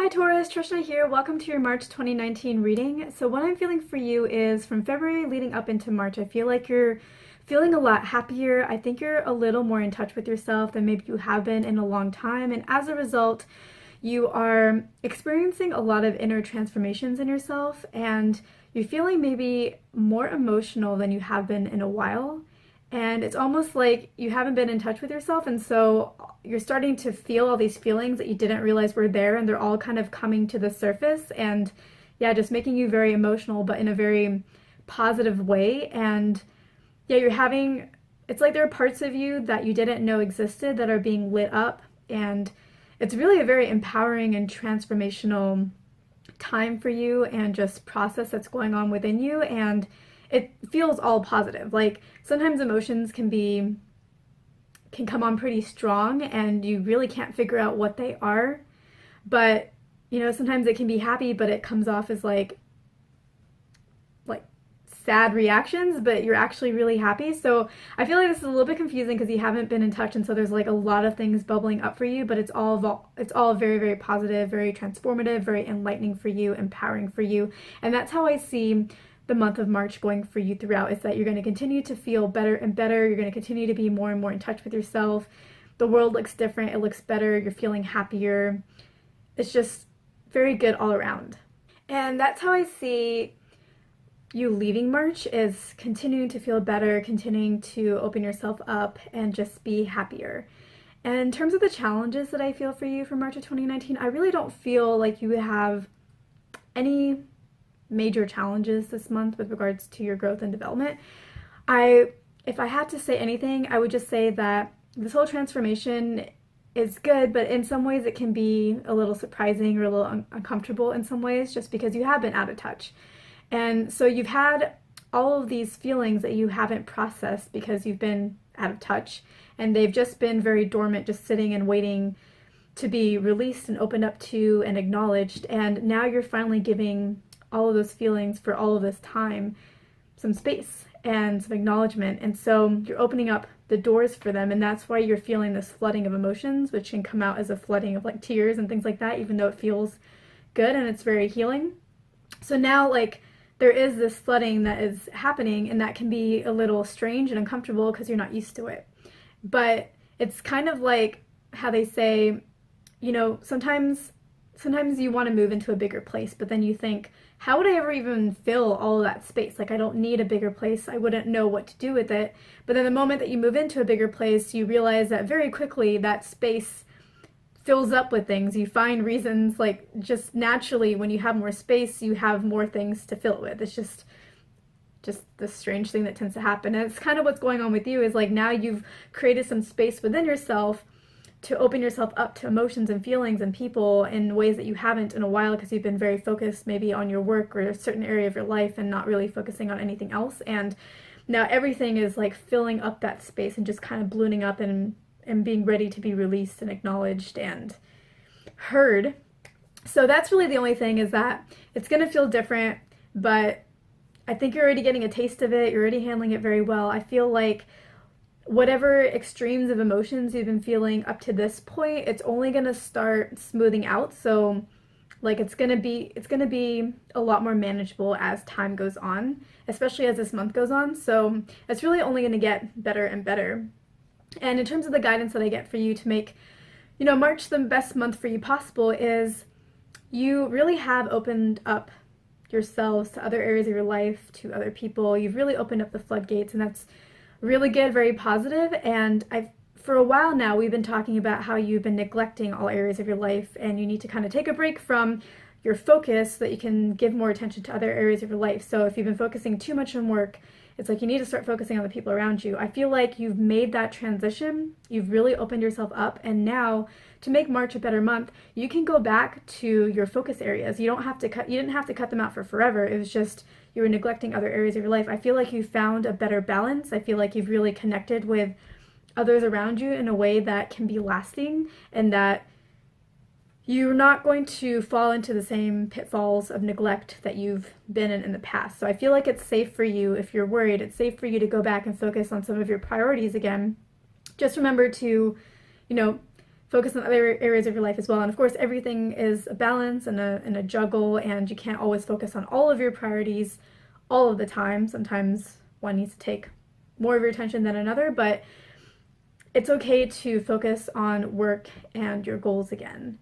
Hi Taurus, Trishna here. Welcome to your March 2019 reading. So what I'm feeling for you is from February leading up into March, I feel like you're feeling a lot happier. I think you're a little more in touch with yourself than maybe you have been in a long time. And as a result, you are experiencing a lot of inner transformations in yourself, and you're feeling maybe more emotional than you have been in a while. And it's almost like you haven't been in touch with yourself, and so you're starting to feel all these feelings that you didn't realize were there, and they're all kind of coming to the surface. And yeah, just making you very emotional, but in a very positive way. And yeah, it's like there are parts of you that you didn't know existed that are being lit up, and it's really a very empowering and transformational time for you and just process that's going on within you. And it feels all positive. Like sometimes emotions can come on pretty strong and you really can't figure out what they are. But sometimes it can be happy, but it comes off as like sad reactions, but you're actually really happy. So I feel like this is a little bit confusing because you haven't been in touch, and so there's like a lot of things bubbling up for you, but it's all very, very positive, very transformative, very enlightening for you, empowering for you. And that's how I see the month of March going for you throughout, is that you're going to continue to feel better and better. You're going to continue to be more and more in touch with yourself. The world looks different. It looks better. You're feeling happier. It's just very good all around. And that's how I see you leaving March, is continuing to feel better, continuing to open yourself up and just be happier. And in terms of the challenges that I feel for you for March of 2019, I really don't feel like you have any major challenges this month with regards to your growth and development. If I had to say anything, I would just say that this whole transformation is good, but in some ways it can be a little surprising or a little uncomfortable in some ways, just because you have been out of touch. And so you've had all of these feelings that you haven't processed because you've been out of touch, and they've just been very dormant, just sitting and waiting to be released and opened up to and acknowledged. And now you're finally giving all of those feelings for all of this time some space and some acknowledgement. And so you're opening up the doors for them, and that's why you're feeling this flooding of emotions, which can come out as a flooding of like tears and things like that, even though it feels good and it's very healing. So now there is this flooding that is happening, and that can be a little strange and uncomfortable because you're not used to it. But it's kind of like how they say, sometimes you want to move into a bigger place, but then you think, how would I ever even fill all of that space? Like, I don't need a bigger place. I wouldn't know what to do with it. But then the moment that you move into a bigger place, you realize that very quickly that space fills up with things. You find reasons, like just naturally when you have more space, you have more things to fill it with. It's just the strange thing that tends to happen. And it's kind of what's going on with you, is like now you've created some space within yourself to open yourself up to emotions and feelings and people in ways that you haven't in a while, because you've been very focused maybe on your work or a certain area of your life and not really focusing on anything else. And now everything is like filling up that space and just kind of ballooning up and being ready to be released and acknowledged and heard. So that's really the only thing, is that it's going to feel different, but I think you're already getting a taste of it. You're already handling it very well. I feel like whatever extremes of emotions you've been feeling up to this point, it's only going to start smoothing out. So it's going to be a lot more manageable as time goes on, especially as this month goes on. So it's really only going to get better and better. And in terms of the guidance that I get for you to make, March the best month for you possible, is you really have opened up yourselves to other areas of your life, to other people. You've really opened up the floodgates, and that's really good, very positive. And for a while now, we've been talking about how you've been neglecting all areas of your life, and you need to kind of take a break from your focus so that you can give more attention to other areas of your life. So if you've been focusing too much on work, it's like you need to start focusing on the people around you. I feel like you've made that transition. You've really opened yourself up, and now to make March a better month, you can go back to your focus areas. You didn't have to cut them out for forever. It was just you were neglecting other areas of your life. I feel like you found a better balance. I feel like you've really connected with others around you in a way that can be lasting, and that you're not going to fall into the same pitfalls of neglect that you've been in the past. So I feel like it's safe for you, if you're worried, it's safe for you to go back and focus on some of your priorities again. Just remember to, focus on other areas of your life as well. And of course, everything is a balance and a juggle, and you can't always focus on all of your priorities all of the time. Sometimes one needs to take more of your attention than another, but it's okay to focus on work and your goals again.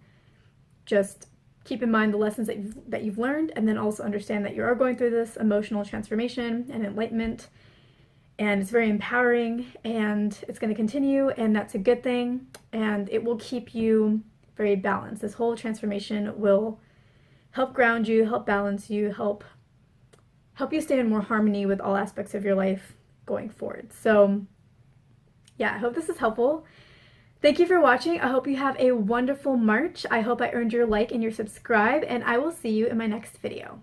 Just keep in mind the lessons that you've learned, and then also understand that you are going through this emotional transformation and enlightenment, and it's very empowering, and it's going to continue, and that's a good thing, and it will keep you very balanced. This whole transformation will help ground you, help balance you, help you stay in more harmony with all aspects of your life going forward. So yeah, I hope this is helpful. Thank you for watching. I hope you have a wonderful March. I hope I earned your like and your subscribe, and I will see you in my next video.